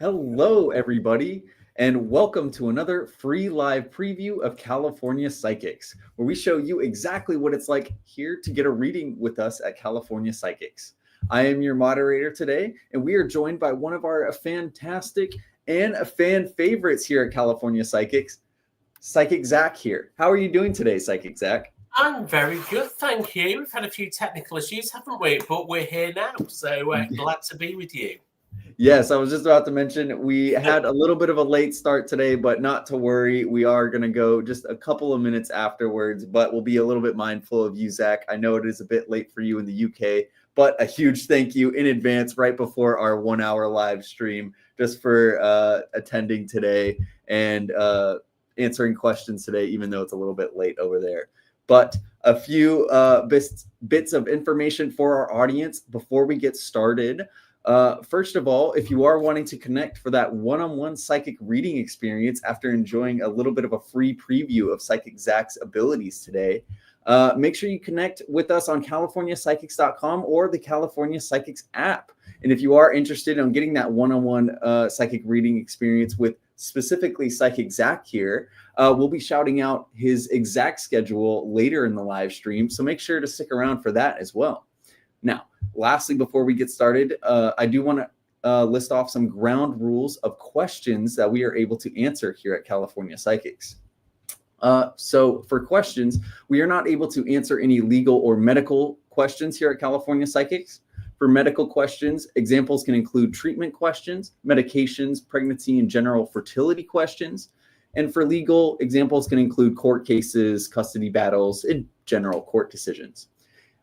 Hello, everybody, and welcome to another free live preview of California Psychics, where we show you exactly what it's like here to get a reading with us at California Psychics. I am your moderator today, and we are joined by one of our fantastic and fan favorites here at California Psychics, Psychic Zack here. How are you doing today, Psychic Zack? I'm very good, thank you. We've had a few technical issues, haven't we? But we're here now, so glad to be with you. Yes, I was just about to mention we had a little bit of a late start today, but not to worry. We are going to go just a couple of minutes afterwards, but we'll be a little bit mindful of you, Zach. I know it is a bit late for you in the UK, but a huge thank you in advance right before our 1 hour live stream just for attending today and answering questions today, even though it's a little bit late over there. But a few bits of information for our audience before we get started. First of all, if you are wanting to connect for that one-on-one psychic reading experience after enjoying a little bit of a free preview of Psychic Zack's abilities today, make sure you connect with us on CaliforniaPsychics.com or the California Psychics app. And if you are interested in getting that one-on-one psychic reading experience with specifically Psychic Zack here, we'll be shouting out his exact schedule later in the live stream. So make sure to stick around for that as well. Now, lastly, before we get started, I do want to list off some ground rules of questions that we are able to answer here at California Psychics. So for questions, we are not able to answer any legal or medical questions here at California Psychics. For medical questions, examples can include treatment questions, medications, pregnancy and general fertility questions. And for legal, examples can include court cases, custody battles, and general court decisions.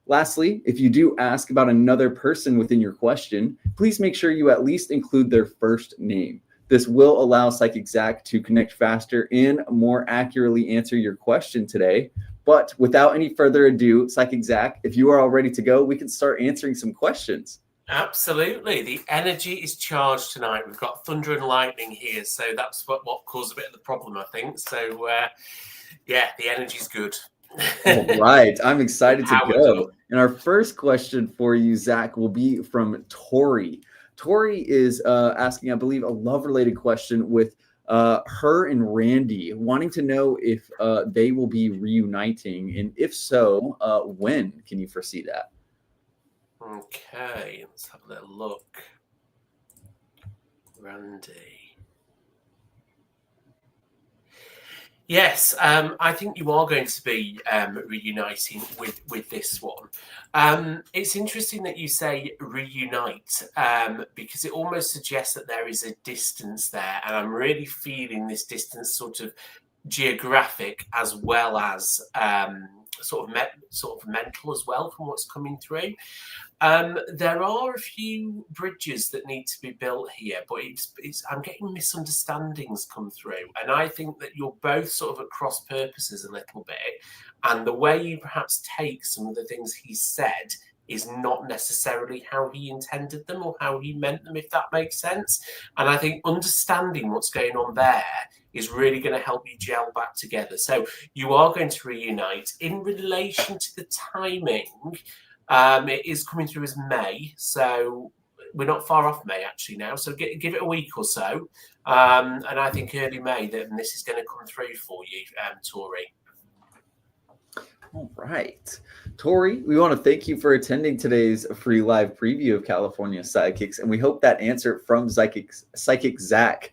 Lastly, if you do ask about another person within your question, please make sure you at least include their first name. This will allow Psychic Zack to connect faster and more accurately answer your question today. But without any further ado, Psychic Zack, if you are all ready to go, we can start answering some questions. Absolutely. The energy is charged tonight. We've got thunder and lightning here, so that's what caused a bit of the problem, I think. So, yeah, the energy's good. All right, I'm excited to go. And our first question for you, Zach, will be from Tori. Tori is asking, I believe, a love-related question with her and Randy, wanting to know if they will be reuniting, and if so, when can you foresee that? Okay, let's have a little look. Randy. Yes, I think you are going to be reuniting with this one. It's interesting that you say reunite because it almost suggests that there is a distance there, and I'm really feeling this distance sort of geographic as well as sort of mental as well from what's coming through. There are a few bridges that need to be built here, but I'm getting misunderstandings come through, and I think that you're both sort of at cross purposes a little bit, and the way you perhaps take some of the things he said is not necessarily how he intended them or how he meant them, if that makes sense. And I think understanding what's going on there is really going to help you gel back together. So you are going to reunite. In relation to the timing, it is coming through as May, so we're not far off May actually now. So give it a week or so, and I think early May that this is going to come through for you, Tori. All right, Tori, we want to thank you for attending today's free live preview of California Psychics, and we hope that answer from Psychic Zack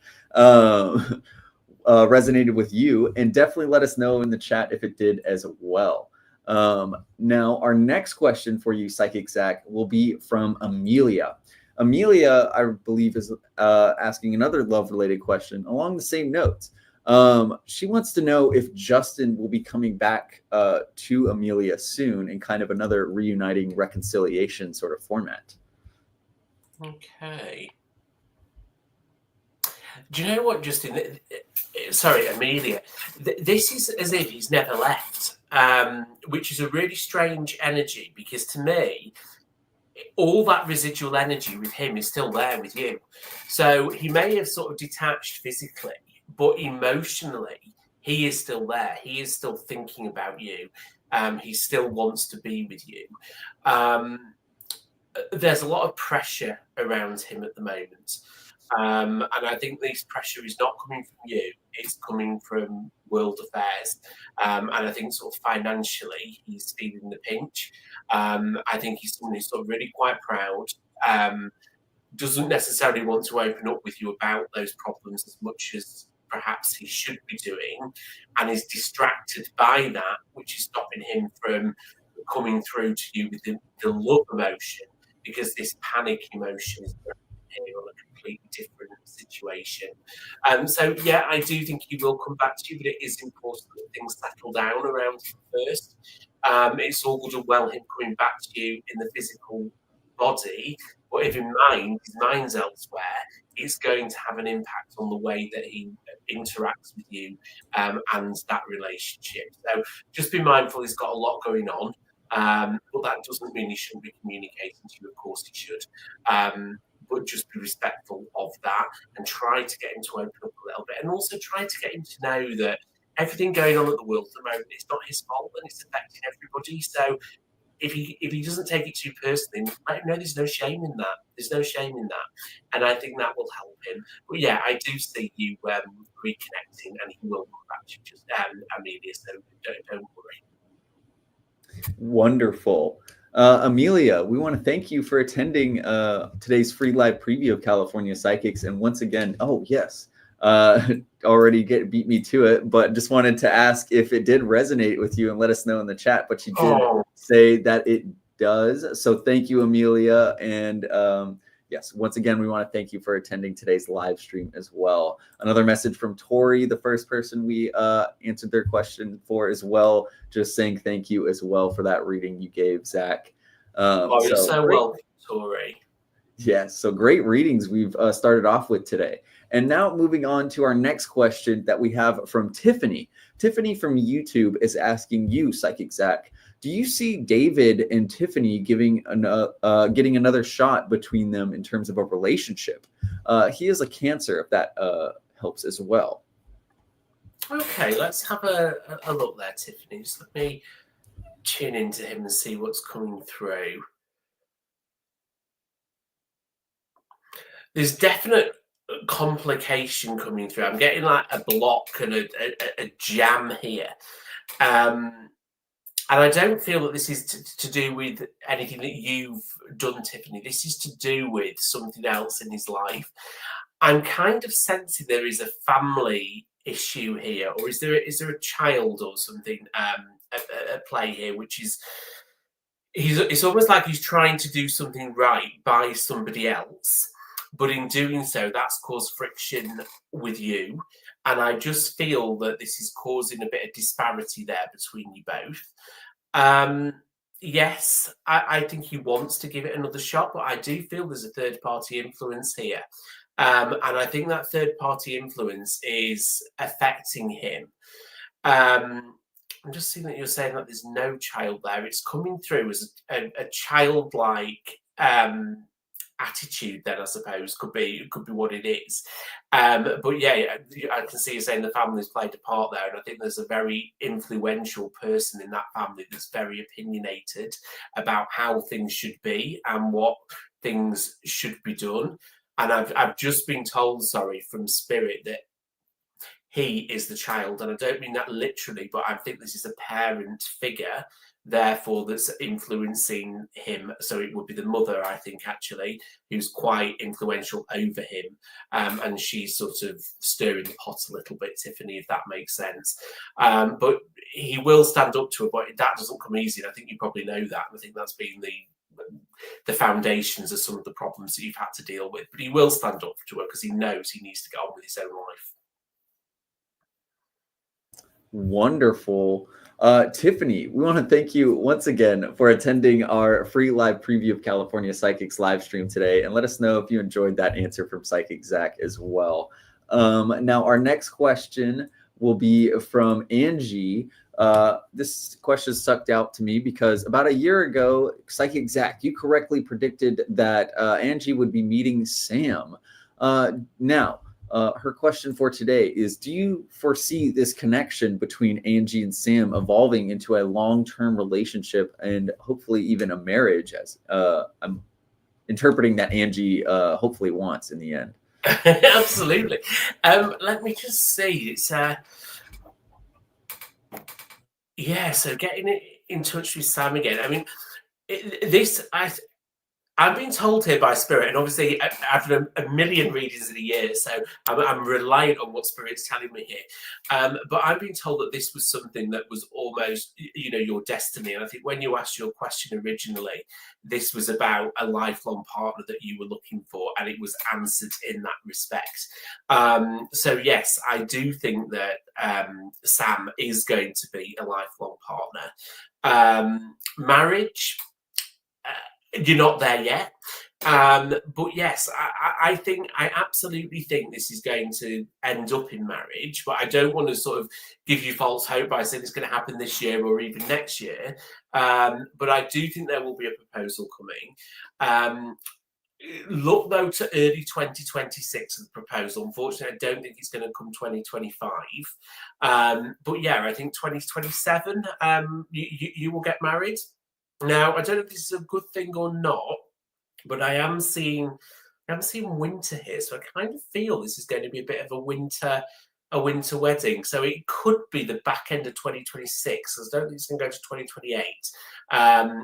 resonated with you, and definitely let us know in the chat if it did as well. Now, our next question for you, Psychic Zack, will be from Amelia. Amelia, I believe, is asking another love-related question along the same notes. She wants to know if Justin will be coming back to Amelia soon in kind of another reuniting reconciliation sort of format. Okay. Do you know what, Justin? Sorry, Amelia. This is as if he's never left, which is a really strange energy, because to me, all that residual energy with him is still there with you. So he may have sort of detached physically, but emotionally, he is still there. He is still thinking about you. He still wants to be with you. There's a lot of pressure around him at the moment. And I think this pressure is not coming from you, it's coming from world affairs. And I think sort of financially, he's feeling the pinch. I think he's someone who's sort of really quite proud, doesn't necessarily want to open up with you about those problems as much as perhaps he should be doing, and is distracted by that, which is stopping him from coming through to you with the love emotion, because this panic emotion is here on a completely different situation. So yeah, I do think he will come back to you, but it is important that things settle down around him first. It's all good and well him coming back to you in the physical body, but if in mind his mind's elsewhere, it's going to have an impact on the way that he interacts with you and that relationship. So just be mindful, he's got a lot going on, but that doesn't mean he shouldn't be communicating to you. Of course he should. But just be respectful of that and try to get him to open up a little bit, and also try to get him to know that everything going on at the world at the moment, it's not his fault and it's affecting everybody. So if he doesn't take it too personally, let him know there's no shame in that. There's no shame in that, and I think that will help him. But yeah, I do see you reconnecting, and he will come back to you, just Amelia. So don't worry. Wonderful. Amelia, we want to thank you for attending today's free live preview of California Psychics. And once again, oh yes, already beat me to it, but just wanted to ask if it did resonate with you and let us know in the chat. But you did say that it does. So thank you, Amelia. And Yes, once again, we want to thank you for attending today's live stream as well. Another message from Tori, the first person we answered their question for as well, just saying thank you as well for that reading you gave, Zach. You're so welcome, Tori. Yes, so great readings we've started off with today. And now moving on to our next question that we have from Tiffany. Tiffany from YouTube is asking you, Psychic Zack, do you see David and Tiffany getting another shot between them in terms of a relationship? He is a Cancer, if that helps as well. Okay, let's have a look there, Tiffany. Just let me tune into him and see what's coming through. There's definite complication coming through. I'm getting like a block and a jam here. And I don't feel that this is to do with anything that you've done, Tiffany. This is to do with something else in his life. I'm kind of sensing there is a family issue here, or is there a child or something at play here, which is it's almost like he's trying to do something right by somebody else, but in doing so, that's caused friction with you. And I just feel that this is causing a bit of disparity there between you both. Yes, I think he wants to give it another shot, but I do feel there's a third-party influence here. And I think that third-party influence is affecting him. I'm just seeing that you're saying that there's no child there. It's coming through as a childlike attitude, then I suppose could be what it is. But yeah, I can see you saying the family's played a part there, and I think there's a very influential person in that family that's very opinionated about how things should be and what things should be done. And I've just been told, sorry, from Spirit that he is the child, and I don't mean that literally, but I think this is a parent figure, therefore, that's influencing him. So it would be the mother, I think, actually, who's quite influential over him, and she's sort of stirring the pot a little bit, Tiffany, if that makes sense. But he will stand up to her, but that doesn't come easy, and I think you probably know that. I think that's been the foundations of some of the problems that you've had to deal with. But he will stand up to her because he knows he needs to get on with his own life. Wonderful. Tiffany, we want to thank you once again for attending our free live preview of California Psychics live stream today, and let us know if you enjoyed that answer from Psychic Zack as well. Now, our next question will be from Angie. This question stuck out to me because about a year ago, Psychic Zack, you correctly predicted that Angie would be meeting Sam. Now, her question for today is, do you foresee this connection between Angie and Sam evolving into a long-term relationship and hopefully even a marriage, as I'm interpreting that Angie hopefully wants in the end? Absolutely. Let me just see. It's yeah, so getting in touch with Sam again. I mean, I'm being told here by Spirit, and obviously I've done a million readings in a year, so I'm reliant on what Spirit's telling me here. But I'm being told that this was something that was almost, your destiny. And I think when you asked your question originally, this was about a lifelong partner that you were looking for, and it was answered in that respect. So yes, I do think that Sam is going to be a lifelong partner. Marriage, you're not there yet. But yes, I absolutely think this is going to end up in marriage, but I don't want to sort of give you false hope by saying it's going to happen this year or even next year. But I do think there will be a proposal coming. Look, though, to early 2026 as the proposal. Unfortunately, I don't think it's going to come 2025. But yeah, I think 2027, you will get married. Now, I don't know if this is a good thing or not, but I am seeing winter here, so I kind of feel this is going to be a bit of a winter wedding. So it could be the back end of 2026. I don't think it's going to go to 2028.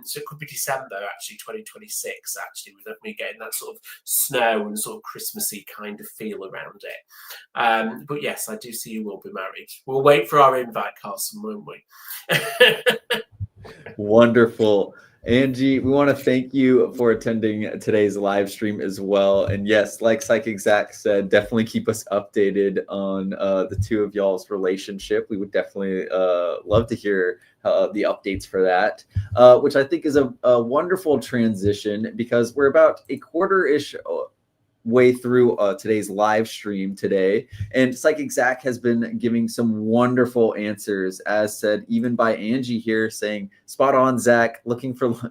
So it could be December, actually, 2026, actually, with me getting that sort of snow and sort of Christmassy kind of feel around it. But yes, I do see you will be married. We'll wait for our invite, Carson, won't we? Wonderful. Angie, we want to thank you for attending today's live stream as well. And yes, like Psychic Zack said, definitely keep us updated on the two of y'all's relationship. We would definitely love to hear the updates for that, which I think is a wonderful transition because we're about a quarter-ish way through today's live stream today. And Psychic Zack has been giving some wonderful answers, as said even by Angie here, saying, spot on, Zack,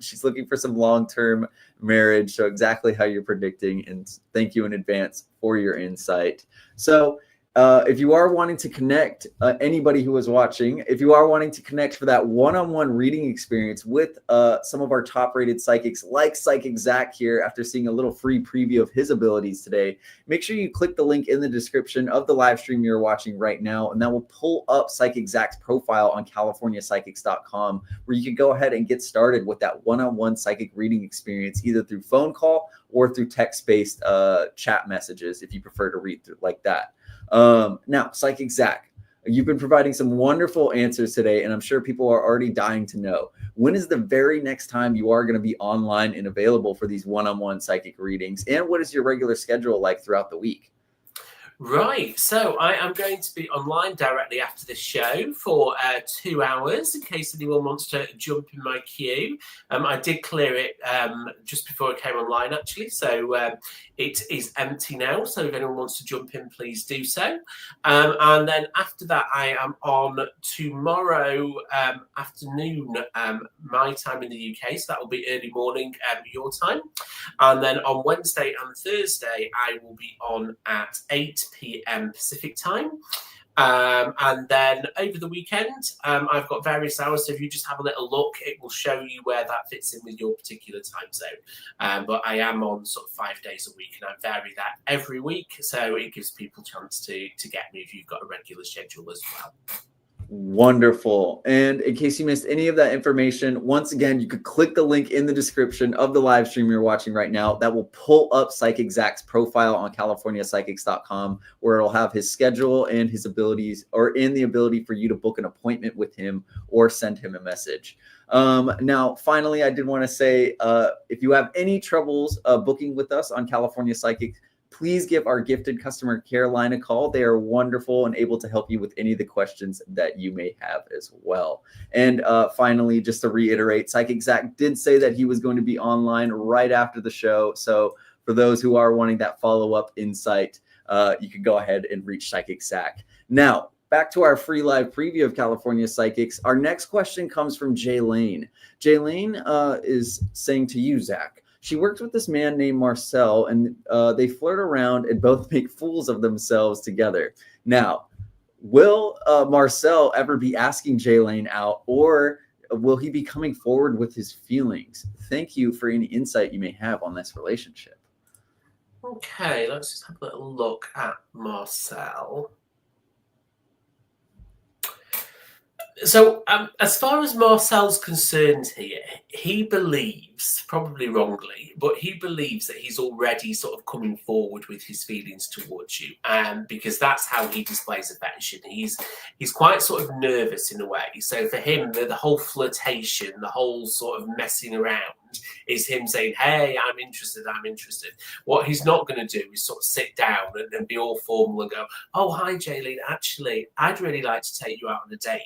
she's looking for some long-term marriage. So exactly how you're predicting. And thank you in advance for your insight. So if you are wanting to connect, anybody who is watching, if you are wanting to connect for that one-on-one reading experience with some of our top-rated psychics like Psychic Zack here, after seeing a little free preview of his abilities today, make sure you click the link in the description of the live stream you're watching right now, and that will pull up Psychic Zack's profile on CaliforniaPsychics.com, where you can go ahead and get started with that one-on-one psychic reading experience, either through phone call or through text-based chat messages, if you prefer to read through like that. Now, Psychic Zack, you've been providing some wonderful answers today, and I'm sure people are already dying to know, when is the very next time you are going to be online and available for these one-on-one psychic readings? And what is your regular schedule like throughout the week? Right, so I am going to be online directly after this show for 2 hours in case anyone wants to jump in my queue. I did clear it just before I came online, actually, so it is empty now. So if anyone wants to jump in, please do so. And then after that, I am on tomorrow afternoon, my time in the UK, so that will be early morning your time. And then on Wednesday and Thursday, I will be on at 8 p.m. Pacific time. And then over the weekend, I've got various hours. So if you just have a little look, it will show you where that fits in with your particular time zone. But I am on sort of 5 days a week, and I vary that every week. So it gives people a chance to get me if you've got a regular schedule as well. Wonderful. And in case you missed any of that information, once again, you could click the link in the description of the live stream you're watching right now. That will pull up Psychic Zack's profile on CaliforniaPsychics.com, where it'll have his schedule and his abilities, or in the ability for you to book an appointment with him or send him a message. Now, finally, I did want to say, if you have any troubles booking with us on California Psychics, please give our gifted customer care line a call. They are wonderful and able to help you with any of the questions that you may have as well. And finally, just to reiterate, Psychic Zack did say that he was going to be online right after the show. So for those who are wanting that follow-up insight, you can go ahead and reach Psychic Zack. Now, back to our free live preview of California Psychics. Our next question comes from Jaylane. Jaylane is saying to you, Zack, she works with this man named Marcel, and they flirt around and both make fools of themselves together. Now, will Marcel ever be asking Jaylane out, or will he be coming forward with his feelings? Thank you for any insight you may have on this relationship. Okay, let's just have a little look at Marcel. So as far as Marcel's concerned here, he believes, probably wrongly, but he believes that he's already sort of coming forward with his feelings towards you, because that's how he displays affection. He's quite sort of nervous in a way. So for him, the whole flirtation, the whole sort of messing around is him saying, hey, I'm interested, I'm interested. What he's not going to do is sort of sit down and be all formal and go, oh, hi, Jaylene, actually, I'd really like to take you out on a date.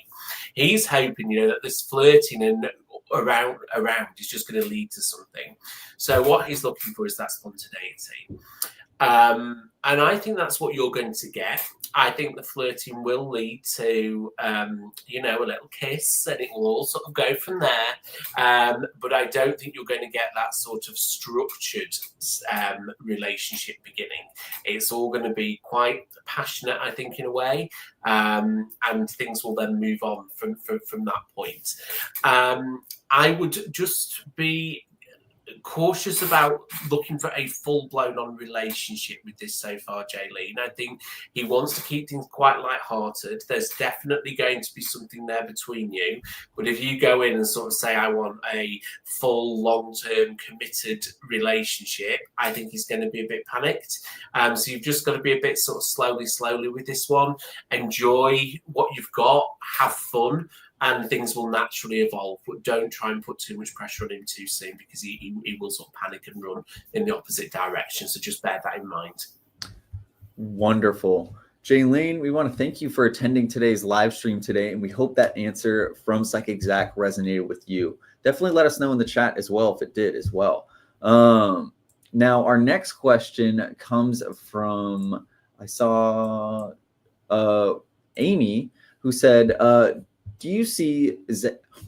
He's hoping, that this flirting and around is just going to lead to something. So what he's looking for is that spontaneity. And I think that's what you're going to get. I think the flirting will lead to, a little kiss, and it will all sort of go from there. But I don't think you're going to get that sort of structured relationship beginning. It's all going to be quite passionate, I think, in a way, and things will then move on from that point. I would just be cautious about looking for a full-blown on relationship with this so far, Jaylene. I think he wants to keep things quite light-hearted. There's definitely going to be something there between you, but if you go in and sort of say, I want a full, long-term, committed relationship, I think he's going to be a bit panicked. So you've just got to be a bit sort of slowly with this one. Enjoy what you've got, have fun. and things will naturally evolve. But don't try and put too much pressure on him too soon, because he will sort of panic and run in the opposite direction. So just bear that in mind. Wonderful. Jaylene, we want to thank you for attending today's live stream today, and we hope that answer from Psychic Zack resonated with you. Definitely let us know in the chat as well if it did as well. Now, our next question comes from, I saw Amy, who said, do you see,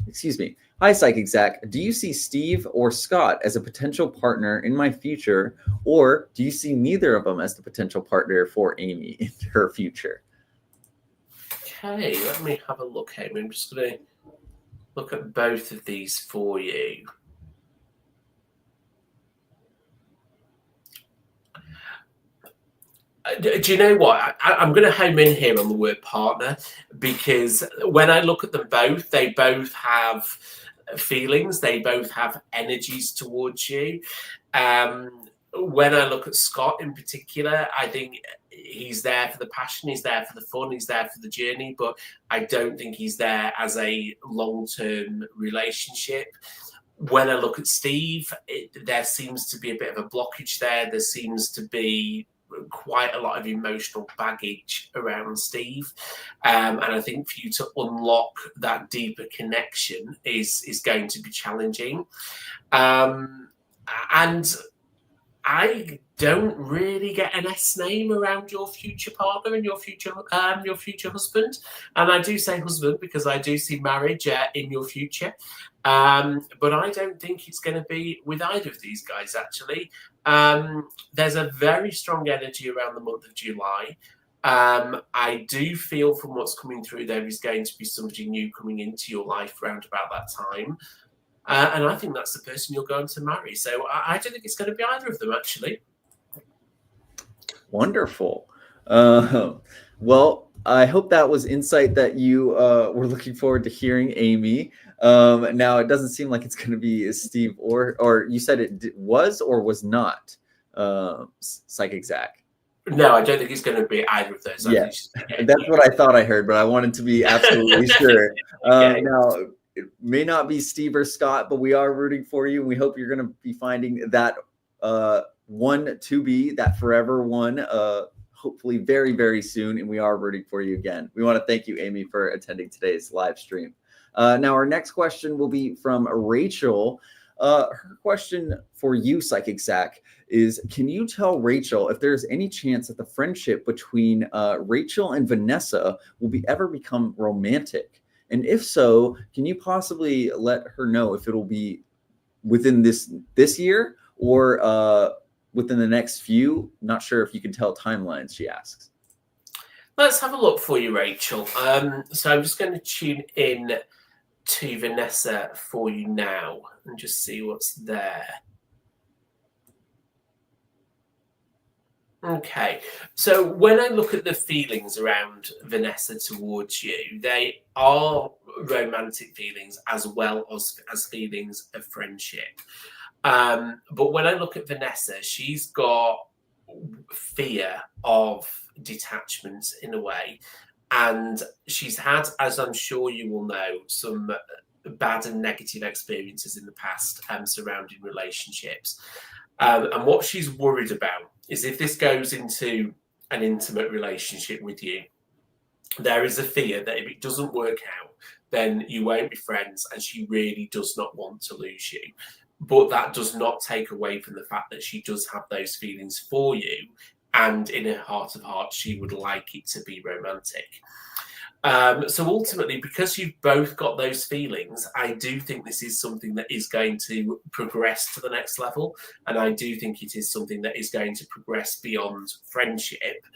excuse me, hi, Psychic Zack, do you see Steve or Scott as a potential partner in my future, or do you see neither of them as the potential partner for Amy in her future? Okay, let me have a look, Amy. I'm just going to look at both of these for you. Do you know what? I'm going to home in here on the word partner, because when I look at them both, they both have feelings, they both have energies towards you. When I look at Scott in particular, I think he's there for the passion, he's there for the fun, he's there for the journey, but I don't think he's there as a long-term relationship. When I look at Steve, there seems to be a bit of a blockage there. There seems to be quite a lot of emotional baggage around Steve, and I think for you to unlock that deeper connection is going to be challenging. And I don't really get an S name around your future partner and your future husband. And I do say husband because I do see marriage in your future. But I don't think it's going to be with either of these guys, actually. There's a very strong energy around the month of July. I do feel from what's coming through, there is going to be somebody new coming into your life around about that time. And I think that's the person you're going to marry. So I don't think it's going to be either of them, actually. Wonderful. Well, I hope that was insight that you were looking forward to hearing, Amy. Now, it doesn't seem like it's going to be Steve or you said it was or was not Psychic Zack. No, I don't think it's going to be either of those. Yes, that's what I thought I heard, but I wanted to be absolutely sure. Okay. Now, it may not be Steve or Scott, but we are rooting for you, and we hope you're going to be finding that one to be, that forever one, hopefully very, very soon, and we are rooting for you again. We want to thank you, Amy, for attending today's live stream. Now, our next question will be from Rachel. Her question for you, Psychic Zack, is can you tell Rachel if there's any chance that the friendship between Rachel and Vanessa will ever become romantic? And if so, can you possibly let her know if it'll be within this year or within the next few? Not sure if you can tell timelines, she asks. Let's have a look for you, Rachel. So I'm just going to tune in to Vanessa for you now and just see what's there. Okay, so when I look at the feelings around Vanessa towards you, they are romantic feelings as well as feelings of friendship. But when I look at Vanessa, she's got fear of detachment in a way. And she's had, as I'm sure you will know, some bad and negative experiences in the past surrounding relationships. And what she's worried about is if this goes into an intimate relationship with you, there is a fear that if it doesn't work out, then you won't be friends, and she really does not want to lose you. But that does not take away from the fact that she does have those feelings for you, and in her heart of hearts, she would like it to be romantic. So ultimately, because you've both got those feelings, I do think this is something that is going to progress to the next level. And I do think it is something that is going to progress beyond friendship.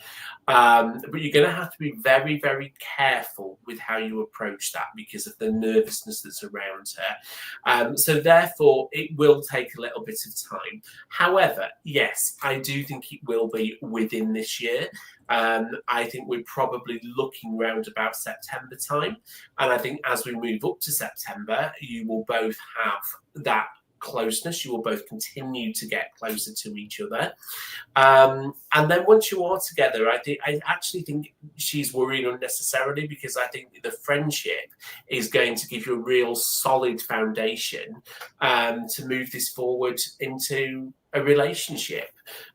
But you're going to have to be very, very careful with how you approach that because of the nervousness that's around her. So therefore, it will take a little bit of time. However, yes, I do think it will be within this year. I think we're probably looking around about September time. And I think as we move up to September, you will both have that closeness. You will both continue to get closer to each other. And then once you are together, I actually think she's worrying unnecessarily, because I think the friendship is going to give you a real solid foundation to move this forward into a relationship.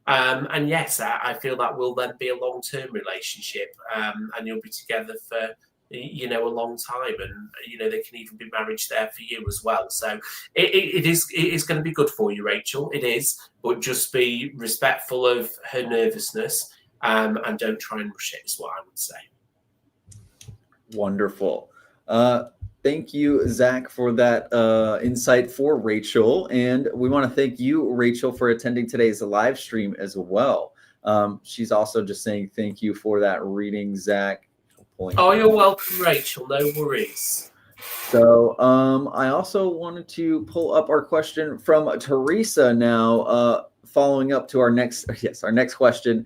And yes, I feel that will then be a long-term relationship, and you'll be together for a long time, and there can even be marriage there for you as well. So it is going to be good for you, Rachel. It is, but just be respectful of her nervousness, and don't try and rush it, is what I would say. Wonderful. Thank you, Zach, for that insight for Rachel. And we want to thank you, Rachel, for attending today's live stream as well. She's also just saying thank you for that reading, Zach. Oh, you're welcome, Rachel. No worries. So I also wanted to pull up our question from Teresa now, following up to our next question.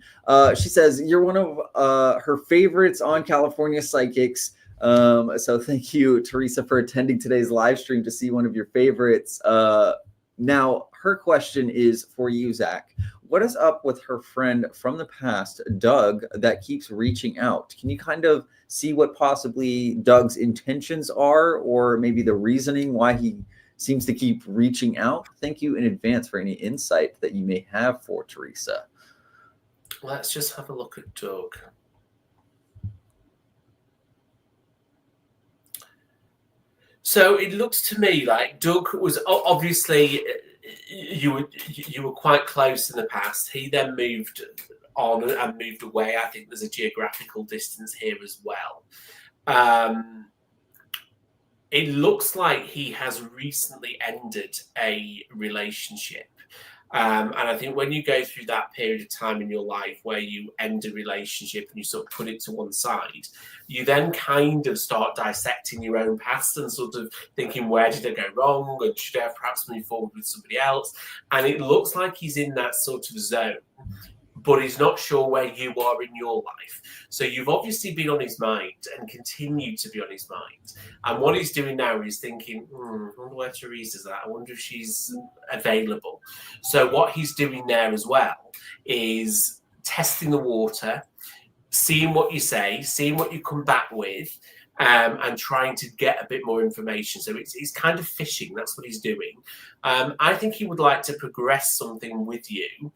She says, you're one of her favorites on California Psychics. So thank you, Teresa, for attending today's live stream to see one of your favorites. Now, her question is for you, Zach. What is up with her friend from the past, Doug, that keeps reaching out? Can you kind of see what possibly Doug's intentions are, or maybe the reasoning why he seems to keep reaching out? Thank you in advance for any insight that you may have for Teresa. Let's just have a look at Doug. So it looks to me like Doug was obviously, you were quite close in the past. He then moved on and moved away. I think there's a geographical distance here as well. It looks like he has recently ended a relationship. And I think when you go through that period of time in your life where you end a relationship and you sort of put it to one side, you then kind of start dissecting your own past and sort of thinking, where did I go wrong? Or should I perhaps move forward with somebody else? And it looks like he's in that sort of zone, but he's not sure where you are in your life. So you've obviously been on his mind and continue to be on his mind. And what he's doing now is thinking, I wonder where Teresa's at. I wonder if she's available. So what he's doing there as well is testing the water, seeing what you say, seeing what you come back with, and trying to get a bit more information. So it's kind of fishing. That's what he's doing. I think he would like to progress something with you,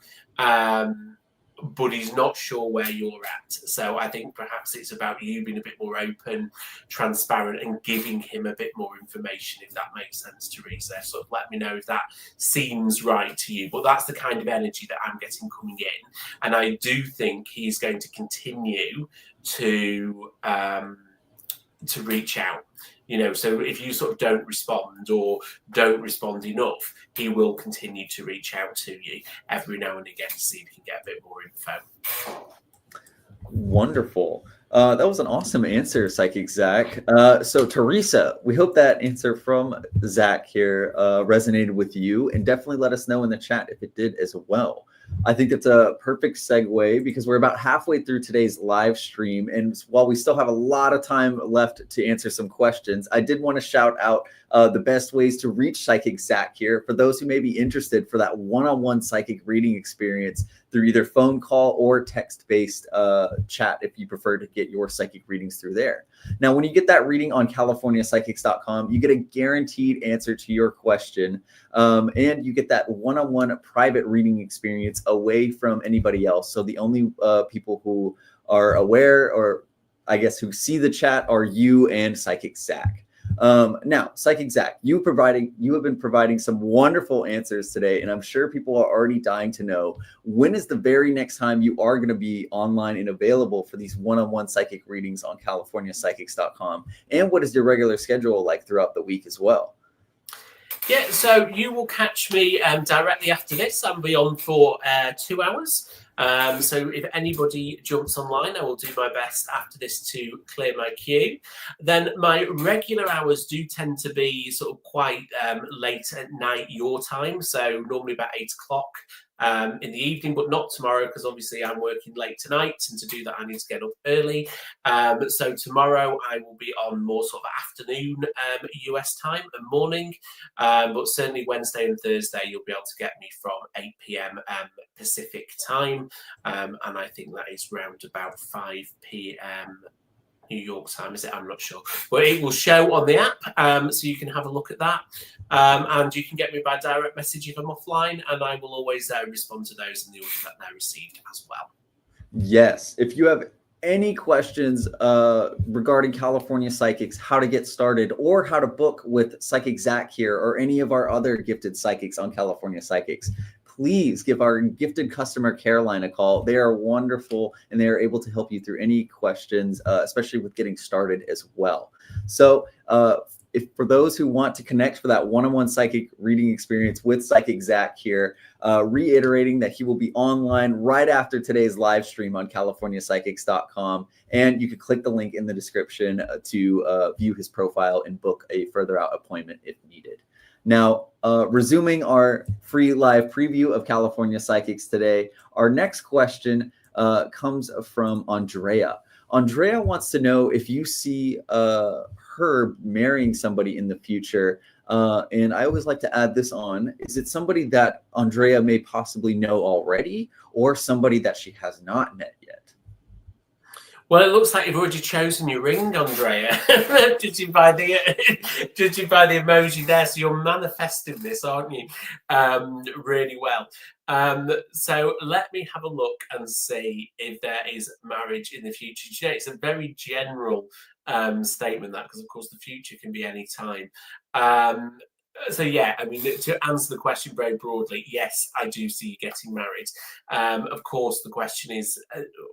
but he's not sure where you're at. So I think perhaps it's about you being a bit more open, transparent, and giving him a bit more information, if that makes sense, Teresa. So let me know if that seems right to you. But that's the kind of energy that I'm getting coming in. And I do think he's going to continue to reach out. So if you sort of don't respond or don't respond enough, he will continue to reach out to you every now and again to see if he can get a bit more info. Wonderful. That was an awesome answer, Psychic Zack. So Teresa, we hope that answer from Zach here resonated with you, and definitely let us know in the chat if it did as well. I think it's a perfect segue because we're about halfway through today's live stream. And while we still have a lot of time left to answer some questions, I did want to shout out the best ways to reach Psychic Zack here for those who may be interested for that one-on-one psychic reading experience through either phone call or text-based chat if you prefer to get your psychic readings through there. Now, when you get that reading on CaliforniaPsychics.com, you get a guaranteed answer to your question, and you get that one-on-one private reading experience away from anybody else. So the only people who are aware, or I guess who see the chat, are you and Psychic Zack. Now, Psychic Zack, you have been providing some wonderful answers today, and I'm sure people are already dying to know, when is the very next time you are going to be online and available for these one-on-one psychic readings on CaliforniaPsychics.com, and what is your regular schedule like throughout the week as well? Yeah, so you will catch me directly after this. I'll be on for 2 hours. So if anybody jumps online, I will do my best after this to clear my queue. Then my regular hours do tend to be sort of quite late at night your time. So normally about 8 o'clock in the evening, but not tomorrow because obviously I'm working late tonight, and to do that I need to get up early. So tomorrow I will be on more sort of afternoon US time and morning, but certainly Wednesday and Thursday you'll be able to get me from 8 p.m. Pacific time, and I think that is round about 5 p.m. New York time, is it? I'm not sure. But it will show on the app, so you can have a look at that. And you can get me by direct message if I'm offline, and I will always respond to those in the order that they're received as well. Yes. If you have any questions regarding California Psychics, how to get started, or how to book with Psychic Zack here, or any of our other gifted psychics on California Psychics, please give our gifted customer care line a call. They are wonderful, and they are able to help you through any questions, especially with getting started as well. So if for those who want to connect for that one-on-one psychic reading experience with Psychic Zack here, reiterating that he will be online right after today's live stream on CaliforniaPsychics.com. And you can click the link in the description to view his profile and book a further out appointment if needed. Now, resuming our free live preview of California Psychics today, our next question comes from Andrea. Andrea wants to know if you see her marrying somebody in the future. And I always like to add this on. Is it somebody that Andrea may possibly know already, or somebody that she has not met yet? Well, it looks like you've already chosen your ring, Andrea. judging by the emoji there, so you're manifesting this, aren't you? Really well. So let me have a look and see if there is marriage in the future. You know, it's a very general statement, that, because of course the future can be any time. So yeah, I mean, to answer the question very broadly, yes, I do see you getting married. Of course, the question is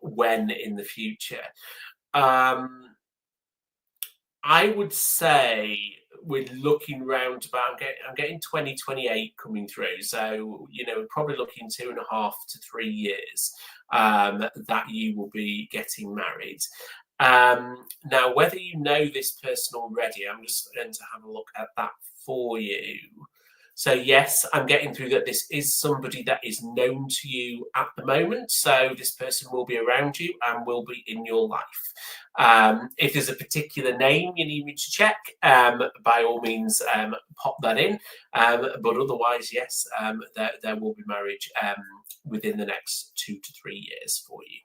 when in the future. I would say we're looking round about. I'm getting 2028 coming through, so you know, we're probably looking 2.5 to 3 years that you will be getting married. Now, whether you know this person already, I'm just going to have a look at that for you. So yes, I'm getting through that this is somebody that is known to you at the moment. So this person will be around you and will be in your life. If there's a particular name you need me to check, by all means, pop that in. But otherwise, yes, there will be marriage within the next 2 to 3 years for you.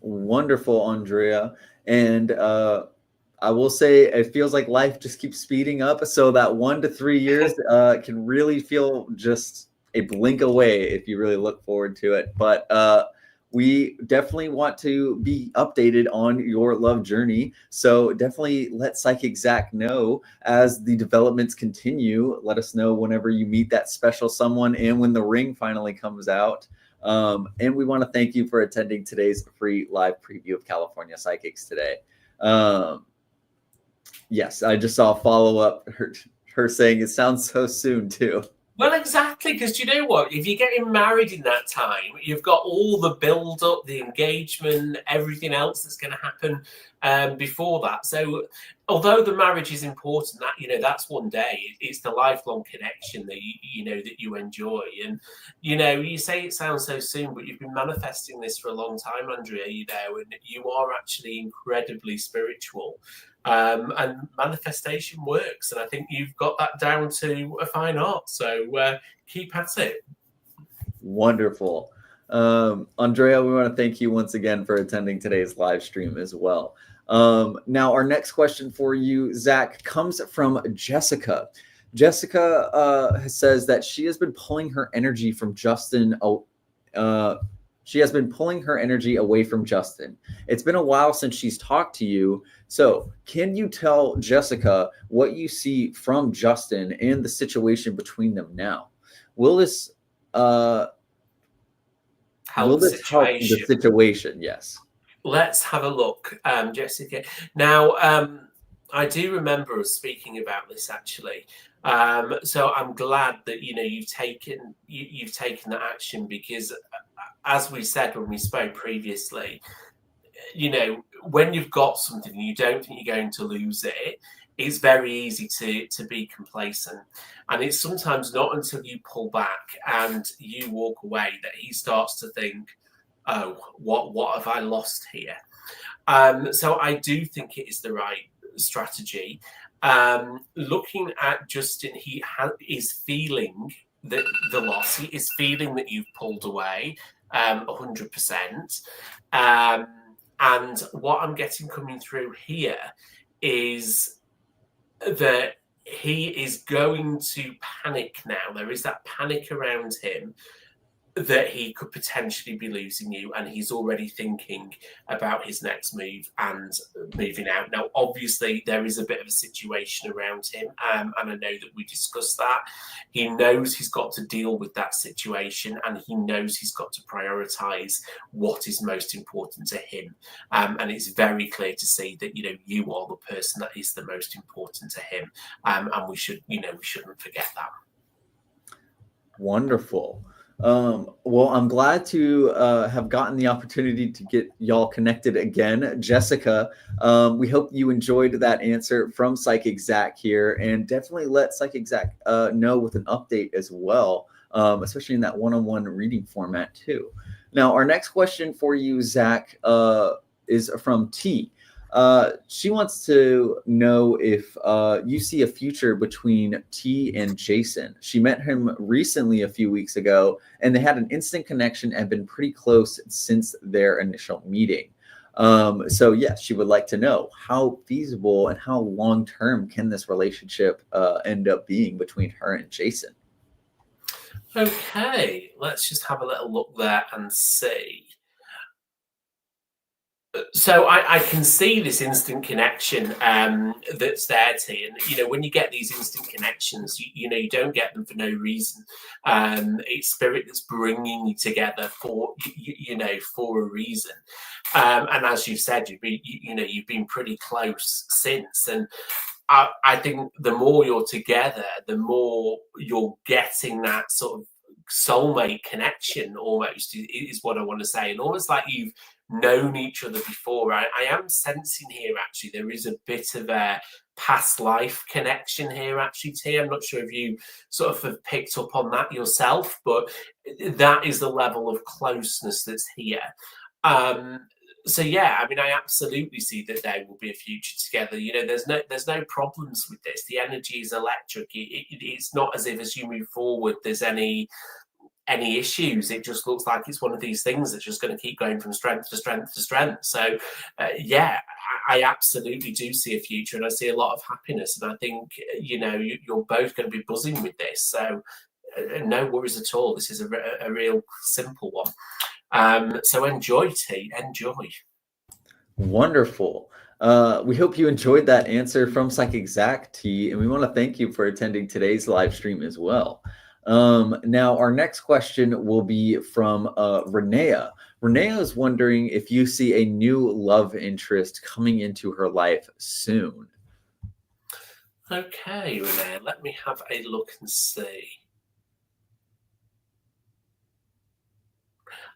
Wonderful, Andrea. And I will say it feels like life just keeps speeding up. So that 1 to 3 years can really feel just a blink away if you really look forward to it. But we definitely want to be updated on your love journey. So definitely let Psychic Zack know as the developments continue. Let us know whenever you meet that special someone and when the ring finally comes out. And we want to thank you for attending today's free live preview of California Psychics today. Yes, I just saw a follow-up, her saying it sounds so soon too. Well, exactly, because you know what? If you're getting married in that time, you've got all the build-up, the engagement, everything else that's going to happen before that. So, although the marriage is important, that, you know, that's one day. It's the lifelong connection that that you enjoy. And you say it sounds so soon, but you've been manifesting this for a long time, Andrea. And you are actually incredibly spiritual. And manifestation works, and I think you've got that down to a fine art. So keep at it. Wonderful. Andrea, we want to thank you once again for attending today's live stream as well. Now, our next question for you, Zack, comes from Jessica. Jessica says that she has been pulling her energy from Justin. She has been pulling her energy away from Justin. It's been a while since she's talked to you. So can you tell Jessica what you see from Justin and the situation between them now? Will this help the situation? Yes. Let's have a lok, Jessica. Now, I do remember us speaking about this actually. So I'm glad that you've taken that action, because as we said when we spoke previously, when you've got something and you don't think you're going to lose it, it's very easy to be complacent. And it's sometimes not until you pull back and you walk away that he starts to think, oh, what have I lost here? So I do think it is the right strategy. Looking at Justin, he is feeling the loss. He is feeling that you've pulled away 100%. And what I'm getting coming through here is that he is going to panic now. There is that panic around him that he could potentially be losing you, and he's already thinking about his next move and moving out. Now, obviously, there is a bit of a situation around him, and I know that we discussed that. He knows he's got to deal with that situation, and he knows he's got to prioritise what is most important to him. And it's very clear to see that you are the person that is the most important to him, and we shouldn't forget that. Wonderful. Well, I'm glad to have gotten the opportunity to get y'all connected again. Jessica, we hope you enjoyed that answer from Psychic Zack here, and definitely let Psychic Zack know with an update as well, especially in that one-on-one reading format too. Now, our next question for you, Zack, is from T. She wants to know if you see a future between T and Jason. She met him recently a few weeks ago, and they had an instant connection and been pretty close since their initial meeting. So yes, she would like to know how feasible and how long-term can this relationship end up being between her and Jason. Okay, let's just have a little look there and see. So I can see this instant connection that's there, T. And when you get these instant connections, you don't get them for no reason. It's spirit that's bringing you together for for a reason. And as you said, you've been pretty close since. And I think the more you're together, the more you're getting that sort of soulmate connection. Almost is what I want to say, and almost like you've known each other before. I am sensing here actually there is a bit of a past life connection here actually, T. I'm not sure if you sort of have picked up on that yourself, but that is the level of closeness that's here. So yeah, I mean, I absolutely see that there will be a future together. There's no problems with this. The energy is electric. It's not as if as you move forward there's any issues. It just looks like it's one of these things that's just going to keep going from strength to strength to strength. So yeah, I absolutely do see a future, and I see a lot of happiness, and I think you're both going to be buzzing with this. So no worries at all. This is a real simple one. So enjoy, T. Enjoy. Wonderful. We hope you enjoyed that answer from Psychic Zack, T, and we want to thank you for attending today's live stream as well. Now, our next question will be from Renea. Renea is wondering if you see a new love interest coming into her life soon. Okay, Renee, let me have a look and see.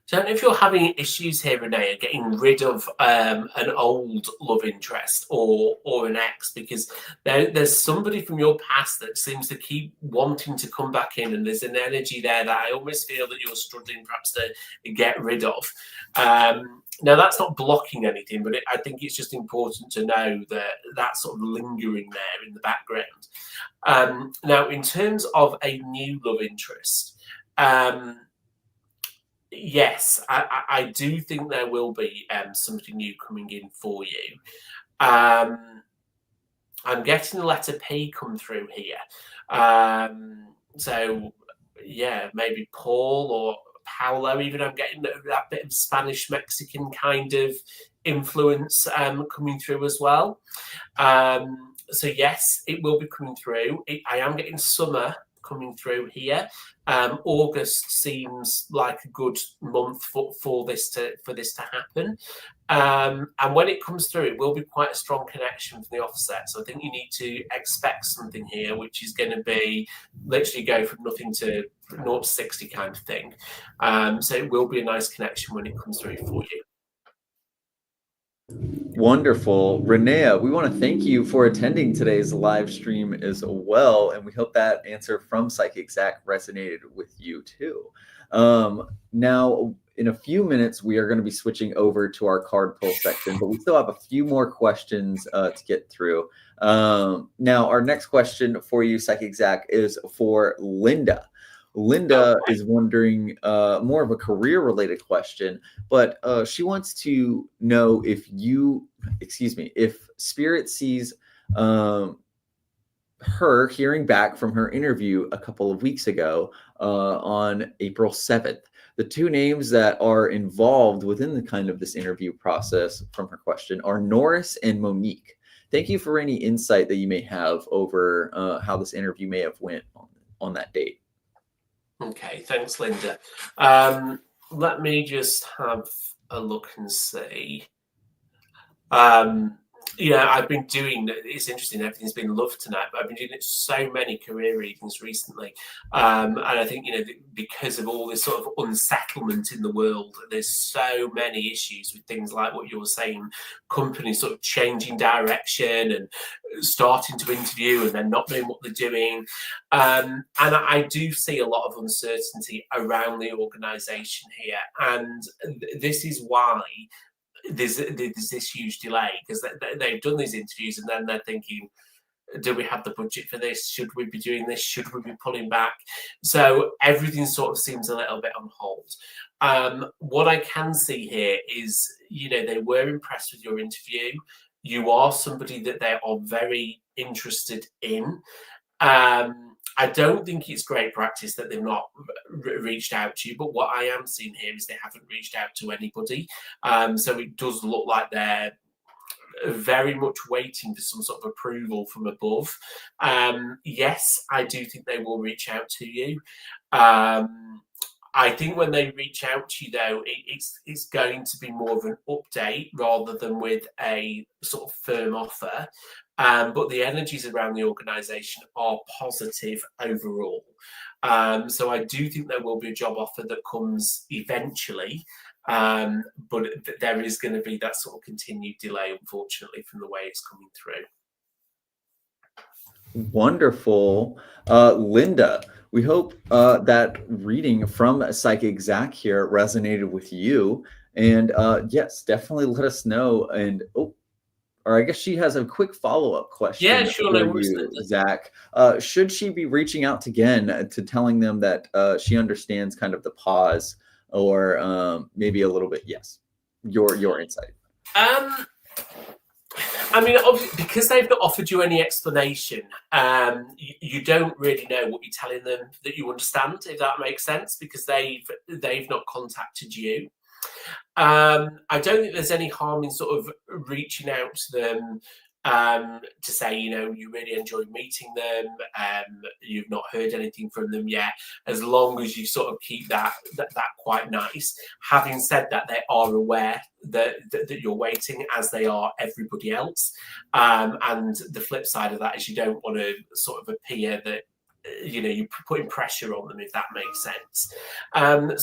Don't know if you're having issues here, Renee, getting rid of an old love interest or an ex, because there's somebody from your past that seems to keep wanting to come back in, and there's an energy there that I almost feel that you're struggling perhaps to get rid of. Now, that's not blocking anything, but I think it's just important to know that that's sort of lingering there in the background. Now, in terms of a new love interest, yes, I do think there will be something new coming in for you. I'm getting the letter P come through here. So, yeah, maybe Paul or Paolo, even. I'm getting that bit of Spanish-Mexican kind of influence coming through as well. So, yes, it will be coming through. I am getting summer coming through here. August seems like a good month for this to happen. And when it comes through, it will be quite a strong connection from the offset. So I think you need to expect something here, which is going to be literally go from nothing to 0 to 60 kind of thing. So it will be a nice connection when it comes through for you. Wonderful. Renea, we want to thank you for attending today's live stream as well. And we hope that answer from Psychic Zack resonated with you too. Now, in a few minutes, we are going to be switching over to our card pull section, but we still have a few more questions to get through. Now, our next question for you, Psychic Zack, is for Linda. Linda is wondering more of a career-related question, but she wants to know if if Spirit sees her hearing back from her interview a couple of weeks ago on April 7th. The two names that are involved within the kind of this interview process from her question are Norris and Monique. Thank you for any insight that you may have over how this interview may have went on that date. Okay, thanks, Linda. Let me just have a look and see. I've been doing, it's interesting, everything's been loved tonight, but I've been doing so many career readings recently. And I think, because of all this sort of unsettlement in the world, there's so many issues with things like what you were saying, companies sort of changing direction and starting to interview and then not knowing what they're doing. And I do see a lot of uncertainty around the organisation here. And this is why there's this huge delay, because they've done these interviews and then they're thinking, do we have the budget for this? Should we be doing this? Should we be pulling back? So everything sort of seems a little bit on hold. What I can see here is, they were impressed with your interview. You are somebody that they are very interested in. I don't think it's great practice that they've not reached out to you, but what I am seeing here is they haven't reached out to anybody. So it does look like they're very much waiting for some sort of approval from above. Yes, I do think they will reach out to you. I think when they reach out to you, though, it's going to be more of an update rather than with a sort of firm offer. But the energies around the organisation are positive overall. So I do think there will be a job offer that comes eventually. But there is going to be that sort of continued delay, unfortunately, from the way it's coming through. Wonderful. Linda, we hope that reading from Psychic Zack here resonated with you. And yes, definitely let us know. And or I guess she has a quick follow-up question. Yeah, sure. For you, Zach. Should she be reaching out again to telling them that she understands kind of the pause, or maybe a little bit? Yes, your insight. I mean, because they've not offered you any explanation, you don't really know what you're telling them that you understand, if that makes sense, because they've not contacted you. I don't think there's any harm in sort of reaching out to them to say, you really enjoyed meeting them, you've not heard anything from them yet, as long as you sort of keep that quite nice. Having said that, they are aware that you're waiting, as they are everybody else. And the flip side of that is you don't want to sort of appear that you're putting pressure on them, if that makes sense.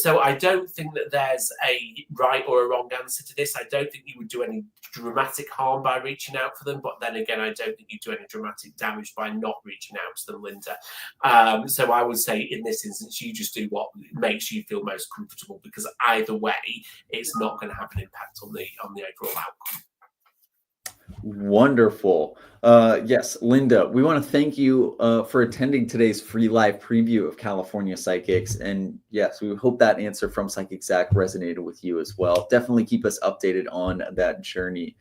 So I don't think that there's a right or a wrong answer to this. I don't think you would do any dramatic harm by reaching out for them, but then again, I don't think you do any dramatic damage by not reaching out to them, Linda. So I would say in this instance, you just do what makes you feel most comfortable, because either way, it's not going to have an impact on the overall outcome. Wonderful. Yes, Linda, we want to thank you for attending today's free live preview of California Psychics. And yes, we hope that answer from Psychic Zack resonated with you as well. Definitely keep us updated on that journey.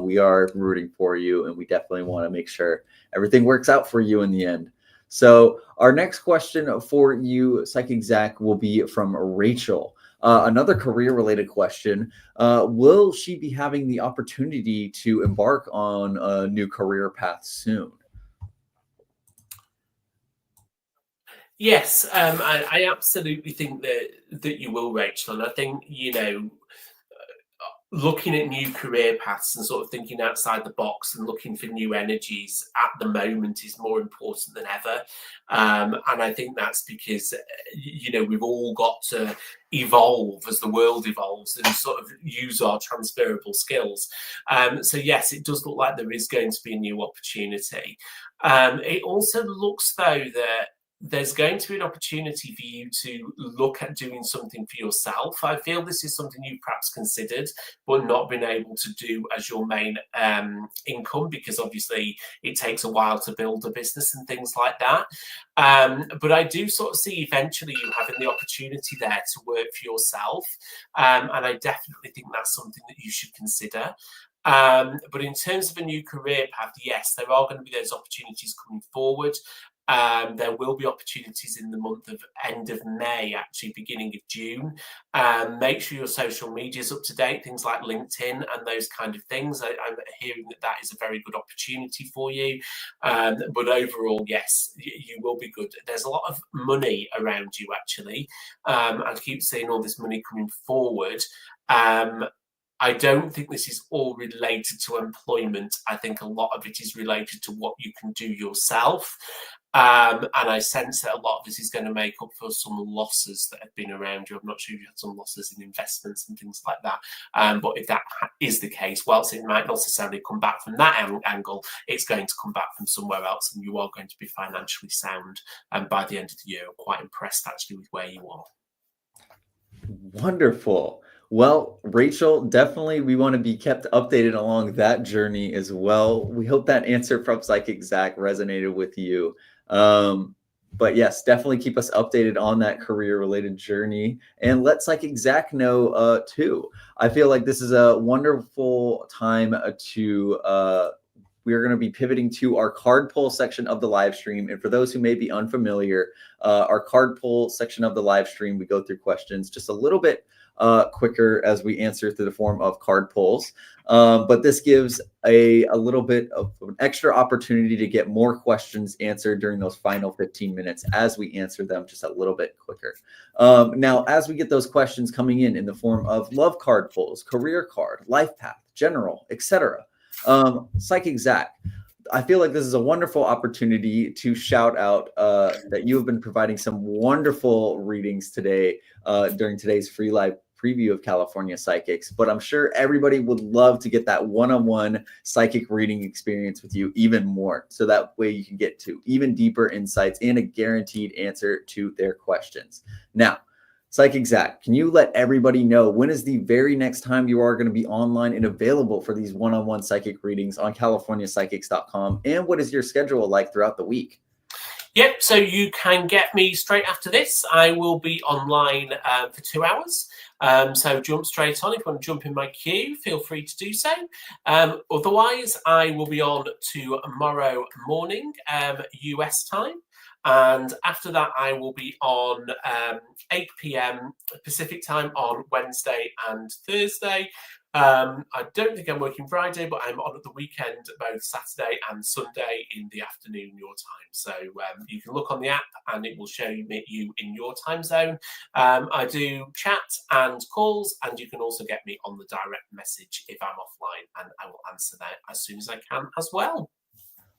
We are rooting for you, and we definitely want to make sure everything works out for you in the end. So our next question for you, Psychic Zack, will be from Rachel. Another career-related question. Will she be having the opportunity to embark on a new career path soon? Yes, I absolutely think that you will, Rachel. And I think, looking at new career paths and sort of thinking outside the box and looking for new energies at the moment is more important than ever. And I think that's because, we've all got to evolve as the world evolves and sort of use our transferable skills. So yes, it does look like there is going to be a new opportunity. It also looks though that there's going to be an opportunity for you to look at doing something for yourself. I feel this is something you've perhaps considered, but not been able to do as your main income, because obviously it takes a while to build a business and things like that. But I do sort of see eventually you having the opportunity there to work for yourself. And I definitely think that's something that you should consider. But in terms of a new career path, yes, there are going to be those opportunities coming forward. There will be opportunities in the month of end of May, actually beginning of June. Make sure your social media is up to date, things like LinkedIn and those kind of things. I'm hearing that is a very good opportunity for you. But overall, yes, you will be good. There's a lot of money around you, actually. I keep seeing all this money coming forward. I don't think this is all related to employment. I think a lot of it is related to what you can do yourself. And I sense that a lot of this is going to make up for some losses that have been around you. I'm not sure if you had some losses in investments and things like that. But if that is the case, whilst it might not necessarily come back from that angle, it's going to come back from somewhere else, and you are going to be financially sound. And by the end of the year, I'm quite impressed actually with where you are. Wonderful. Well, Rachel, definitely we want to be kept updated along that journey as well. We hope that answer from Psychic Zack resonated with you. But yes, definitely keep us updated on that career-related journey, and let Psychic Zack know too. I feel like this is a wonderful time to we are going to be pivoting to our card pull section of the live stream. And for those who may be unfamiliar, our card pull section of the live stream, we go through questions just a little bit quicker as we answer through the form of card pulls. But this gives a little bit of an extra opportunity to get more questions answered during those final 15 minutes as we answer them just a little bit quicker. Now, as we get those questions coming in the form of love card pulls, career card, life path, general, etc., Psychic Zack, I feel like this is a wonderful opportunity to shout out that you have been providing some wonderful readings today during today's free live preview of California Psychics. But I'm sure everybody would love to get that one-on-one psychic reading experience with you even more. So that way you can get to even deeper insights and a guaranteed answer to their questions. Now, Psychic Zack, can you let everybody know when is the very next time you are going to be online and available for these one-on-one psychic readings on CaliforniaPsychics.com? And what is your schedule like throughout the week? Yep, so you can get me straight after this. I will be online for 2 hours. So jump straight on. If you want to jump in my queue, feel free to do so. Otherwise, I will be on tomorrow morning, US time. And after that, I will be on 8 p.m. Pacific time on Wednesday and Thursday. I don't think I'm working Friday, but I'm on at the weekend, both Saturday and Sunday in the afternoon, your time. So you can look on the app and it will show you in your time zone. I do chat and calls, and you can also get me on the direct message if I'm offline, and I will answer that as soon as I can as well.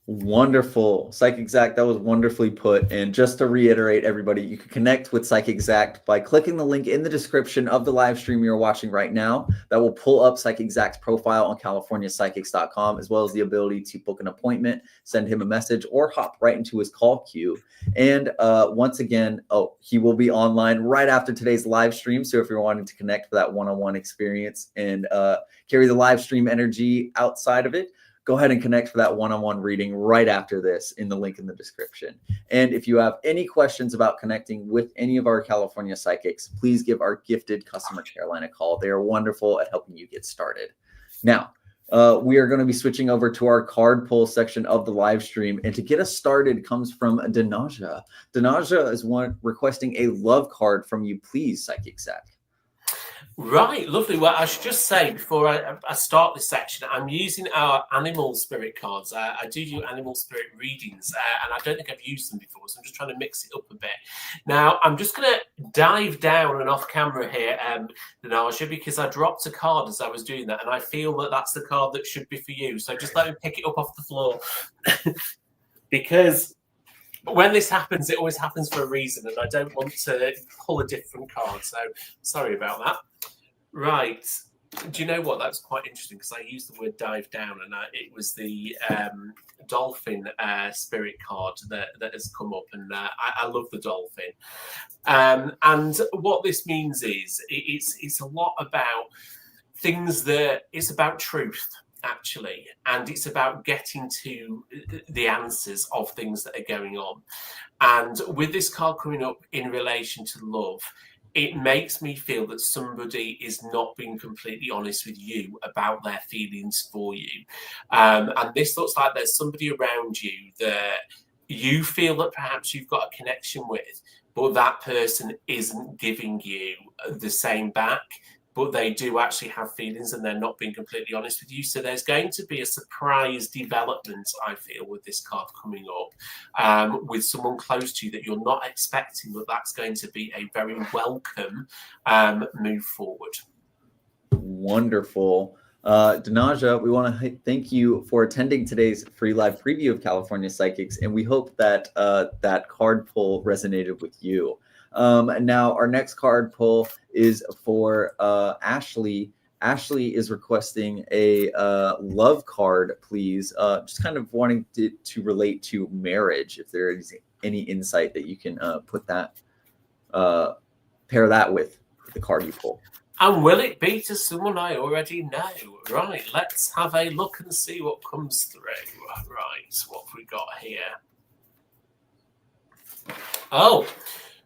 Wonderful. Psychic Zack, that was wonderfully put. And just to reiterate, everybody, you can connect with Psychic Zack by clicking the link in the description of the live stream you're watching right now. That will pull up Psychic Zack's profile on CaliforniaPsychics.com, as well as the ability to book an appointment, send him a message, or hop right into his call queue. And once again, he will be online right after today's live stream. So if you're wanting to connect for that one-on-one experience and carry the live stream energy outside of it, go ahead and connect for that one-on-one reading right after this in the link in the description. And if you have any questions about connecting with any of our California psychics, please give our gifted customer care line a call. They are wonderful at helping you get started. Now, we are going to be switching over to our card pull section of the live stream. And to get us started comes from Danaja. Danaja is requesting a love card from you, please, Psychic Zack. Right, lovely. Well, I should just say before I start this section, I'm using our animal spirit cards. I do animal spirit readings, and I don't think I've used them before, so I'm just trying to mix it up a bit. Now, I'm just going to dive down and off camera here, Natasha, because I dropped a card as I was doing that, and I feel that that's the card that should be for you. So just let me pick it up off the floor. Because when this happens, it always happens for a reason, and I don't want to pull a different card. So sorry about that. Right. Do you know what? That's quite interesting because I used the word dive down, and it was the dolphin spirit card that has come up, and I love the dolphin. And what this means is it's a lot about things that it's about truth, actually, and it's about getting to the answers of things that are going on. And with this card coming up in relation to love, it makes me feel that somebody is not being completely honest with you about their feelings for you. And this looks like there's somebody around you that you feel that perhaps you've got a connection with, but that person isn't giving you the same back. But they do actually have feelings and they're not being completely honest with you. So there's going to be a surprise development, I feel, with this card coming up with someone close to you that you're not expecting, but that's going to be a very welcome move forward. Wonderful. Danaja, we want to thank you for attending today's free live preview of California Psychics, and we hope that that card pull resonated with you. Now, our next card pull is for Ashley. Ashley is requesting a love card, please. Just kind of wanting to relate to marriage. If there is any insight that you can put that, pair that with the card you pull. And will it be to someone I already know? Right, let's have a look and see what comes through. Right, what have we got here? Oh,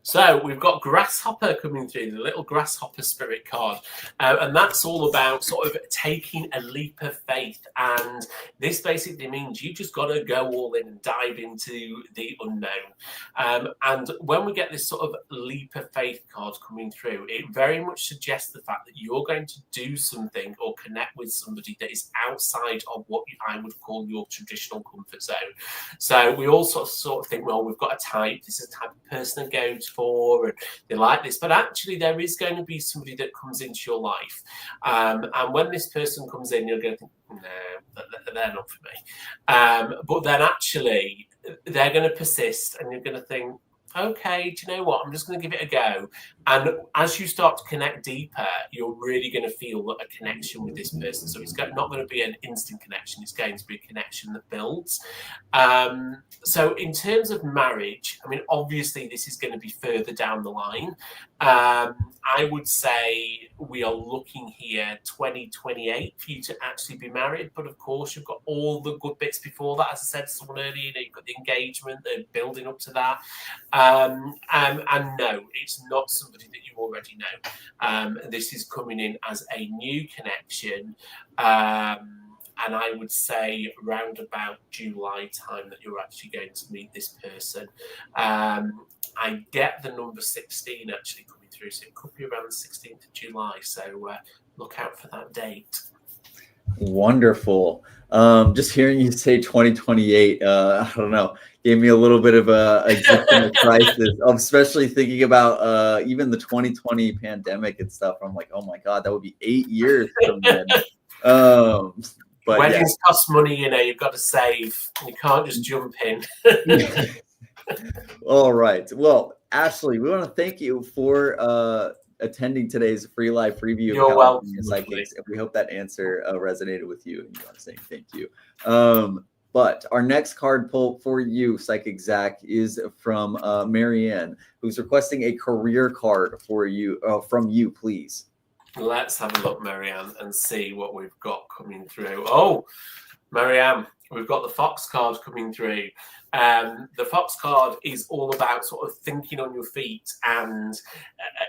so we've got Grasshopper coming through, the little Grasshopper spirit card. And that's all about sort of taking a leap of faith. And this basically means you just got to go all in and dive into the unknown. And when we get this sort of leap of faith card coming through, it very much suggests the fact that you're going to do something or connect with somebody that is outside of what I would call your traditional comfort zone. So we all sort of think, well, we've got a type. This is the type of person that goes for, and they like this, but actually there is going to be somebody that comes into your life, and when this person comes in, you're going to think, no, they're not for me, but then actually they're going to persist, and you're going to think, okay, do you know what? I'm just going to give it a go. And as you start to connect deeper, you're really going to feel a connection with this person. So it's not going to be an instant connection. It's going to be a connection that builds. So in terms of marriage, I mean, obviously this is going to be further down the line. I would say we are looking here 2028 for you to actually be married. But of course, you've got all the good bits before that. As I said to someone earlier, you've got the engagement, the building up to that. And no, it's not somebody that you already know. This is coming in as a new connection. And I would say around about July time that you're actually going to meet this person. I get the number 16 actually coming through, so it could be around the 16th of July. So look out for that date. Wonderful. Just hearing you say 2028, I don't know, gave me a little bit of a gift in a crisis, especially thinking about even the 2020 pandemic and stuff. I'm like, oh my God, that would be 8 years from then. But weddings cost money, you know, you've got to save. You can't just jump in. All right. Well, Ashley, we want to thank you for attending today's free live preview of California Psychics, and we hope that answer resonated with you, and you want to say thank you. But our next card pull for you, Psychic Zack, is from Marianne, who's requesting a career card for you from you, please. Let's have a look, Marianne, and see what we've got coming through. Oh, Marianne, We've got the Fox card coming through. The Fox card is all about sort of thinking on your feet, and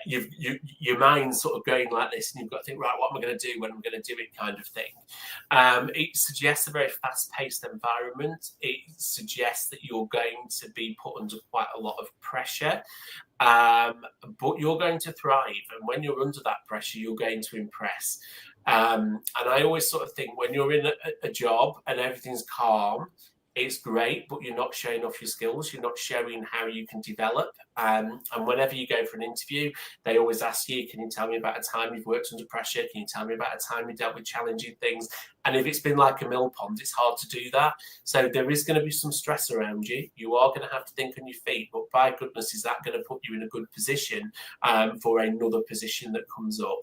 your mind's sort of going like this, and you've got to think, right, what am I going to do when I'm going to do it, kind of thing. It suggests a very fast-paced environment. It suggests that you're going to be put under quite a lot of pressure, but you're going to thrive. And when you're under that pressure, you're going to impress. And I always sort of think when you're in a job and everything's calm, it's great, but you're not showing off your skills. You're not showing how you can develop. And whenever you go for an interview, they always ask you, can you tell me about a time you've worked under pressure? Can you tell me about a time you dealt with challenging things? And if it's been like a mill pond, it's hard to do that. So there is going to be some stress around you. You are going to have to think on your feet, but by goodness, is that going to put you in a good position for another position that comes up?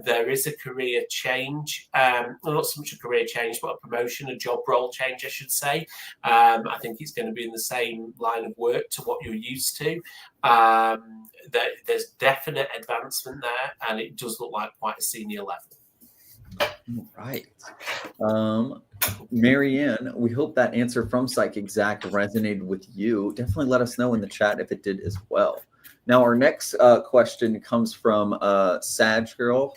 There is a career change, well, not so much a career change, but a promotion, a job role change, I should say. I think it's going to be in the same line of work to what you're used to. There's definite advancement there, and it does look like quite a senior level. Right. Marianne, we hope that answer from Psychic Zack resonated with you. Definitely let us know in the chat if it did as well. Now, our next question comes from Sag Girl,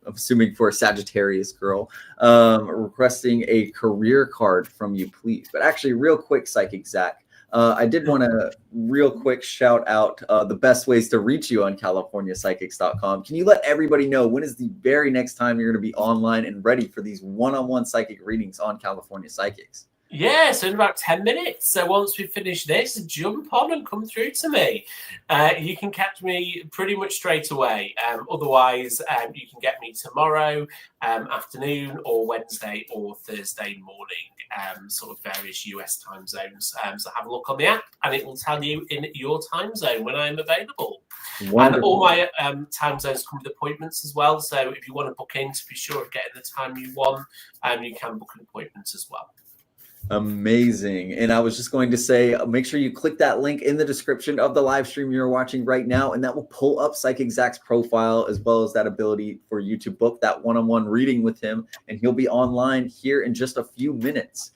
I'm assuming for a Sagittarius girl, requesting a career card from you, please. But actually, real quick, Psychic Zack, I did want to real quick shout out the best ways to reach you on CaliforniaPsychics.com. Can you let everybody know when is the very next time you're going to be online and ready for these one-on-one psychic readings on California Psychics? Yeah, so in about 10 minutes. So once we finish this, jump on and come through to me. You can catch me pretty much straight away. Otherwise, you can get me tomorrow afternoon or Wednesday or Thursday morning, sort of various US time zones. So have a look on the app and it will tell you in your time zone when I'm available. Wonderful. And all my time zones come with appointments as well. So if you want to book in to be sure of getting the time you want, you can book an appointment as well. Amazing. And I was just going to say, make sure you click that link in the description of the live stream you're watching right now, and that will pull up Psychic Zack's profile, as well as that ability for you to book that one-on-one reading with him, and he'll be online here in just a few minutes.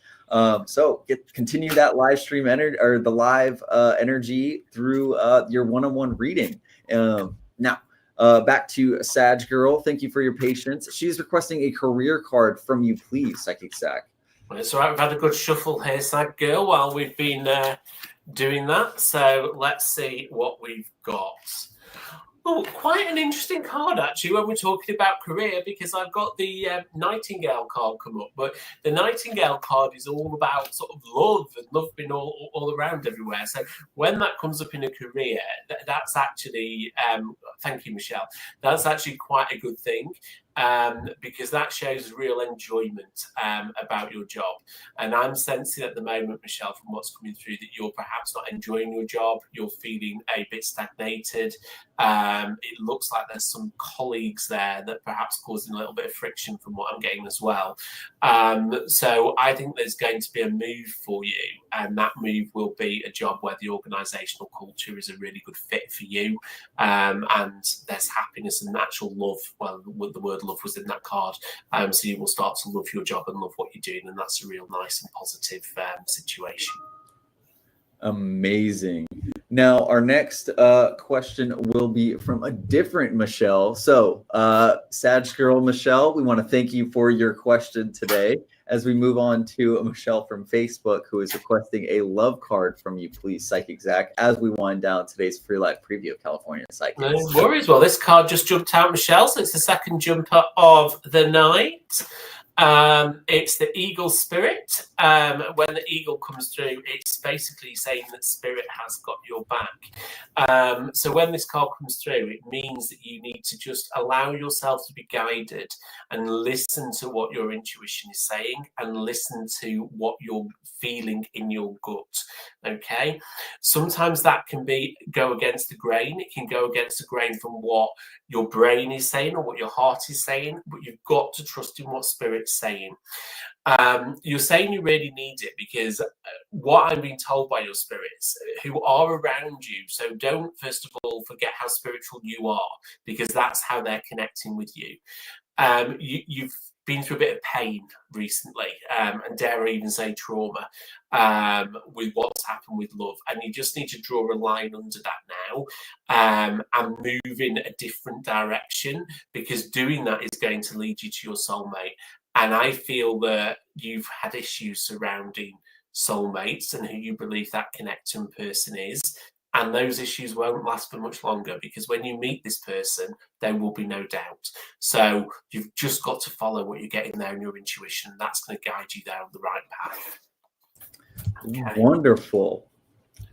So continue that live stream or the live energy through your one-on-one reading. Now, back to Sag Girl. Thank you for your patience. She's requesting a career card from you, please, Psychic Zack. Well, it's all right. We've had a good shuffle here, Sag Girl, while we've been doing that. So let's see what we've got. Oh, quite an interesting card, actually, when we're talking about career, because I've got the Nightingale card come up. But the Nightingale card is all about sort of love and love being all around everywhere. So when that comes up in a career, that's actually, thank you, Michelle, that's actually quite a good thing. Because that shows real enjoyment about your job. And I'm sensing at the moment, Michelle, from what's coming through, that you're perhaps not enjoying your job. You're feeling a bit stagnated. It looks like there's some colleagues there that perhaps causing a little bit of friction from what I'm getting as well. So I think there's going to be a move for you, and that move will be a job where the organisational culture is a really good fit for you, and there's happiness and natural love. Well, the word love was in that card, so you will start to love your job and love what you're doing, and that's a real nice and positive situation. Amazing. Now, our next question will be from a different Michelle. So, Sag Girl Michelle, we want to thank you for your question today. As we move on to Michelle from Facebook, who is requesting a love card from you, please, Psychic Zack, as we wind down today's free live preview of California Psychics. No worries. Well, this card just jumped out, Michelle, so it's the second jumper of the night. It's the eagle spirit. When the eagle comes through, it's basically saying that spirit has got your back. So when this card comes through, it means that you need to just allow yourself to be guided and listen to what your intuition is saying and listen to what you're feeling in your gut. Okay, sometimes that can go against the grain. It can go against the grain from what your brain is saying or what your heart is saying, but you've got to trust in what spirit's saying. You're saying you really need it because what I'm being told by your spirits who are around you, so don't first of all forget how spiritual you are, because that's how they're connecting with you. been through a bit of pain recently, and dare I even say trauma, with what's happened with love, and you just need to draw a line under that now, and move in a different direction, because doing that is going to lead you to your soulmate. And I feel that you've had issues surrounding soulmates and who you believe that connecting person is. And those issues won't last for much longer, because when you meet this person, there will be no doubt. So you've just got to follow what you're getting there in your intuition. That's going to guide you down the right path. Okay. Wonderful.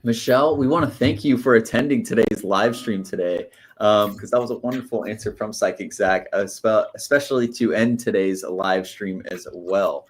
Michelle, we want to thank you for attending today's live stream today, because that was a wonderful answer from Psychic Zack, especially to end today's live stream as well.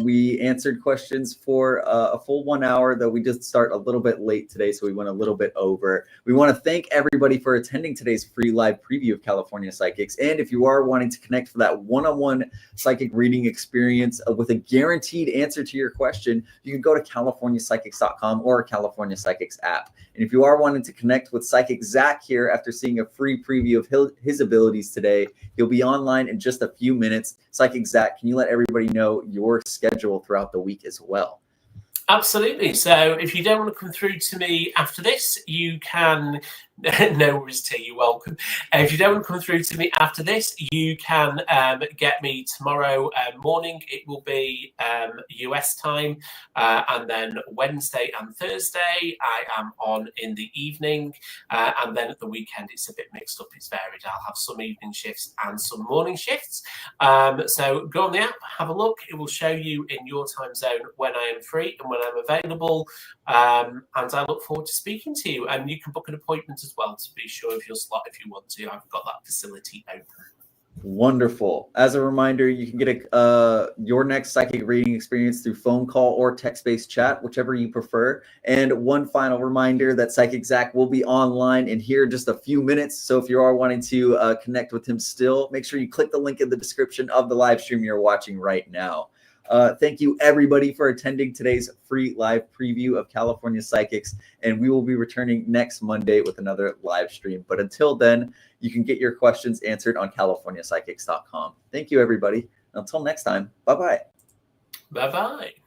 We answered questions for a full 1 hour, though we did start a little bit late today, so we went a little bit over. We want to thank everybody for attending today's free live preview of California Psychics. And if you are wanting to connect for that one-on-one psychic reading experience with a guaranteed answer to your question, you can go to CaliforniaPsychics.com or California Psychics app. And if you are wanting to connect with Psychic Zack here after seeing a free preview of his abilities today, he'll be online in just a few minutes. Psychic Zack, can you let everybody know your schedule throughout the week as well? Absolutely. So if you don't want to come through to me after this, you can. No worries, T. You're welcome. If you don't want to come through to me after this, you can get me tomorrow morning. It will be US time, and then Wednesday and Thursday I am on in the evening, and then at the weekend it's a bit mixed up. It's varied. I'll have some evening shifts and some morning shifts. So go on the app, have a look. It will show you in your time zone when I am free and when I'm available. And I look forward to speaking to you. And you can book an appointment as well to be sure of your slot if you want to. I've got that facility open. Wonderful. As a reminder, you can get your next psychic reading experience through phone call or text-based chat, whichever you prefer. And one final reminder that Psychic Zack will be online in here just a few minutes. So if you are wanting to connect with him still, make sure you click the link in the description of the live stream you're watching right now. Thank you, everybody, for attending today's free live preview of California Psychics, and we will be returning next Monday with another live stream. But until then, you can get your questions answered on CaliforniaPsychics.com. Thank you, everybody. Until next time, bye-bye. Bye-bye.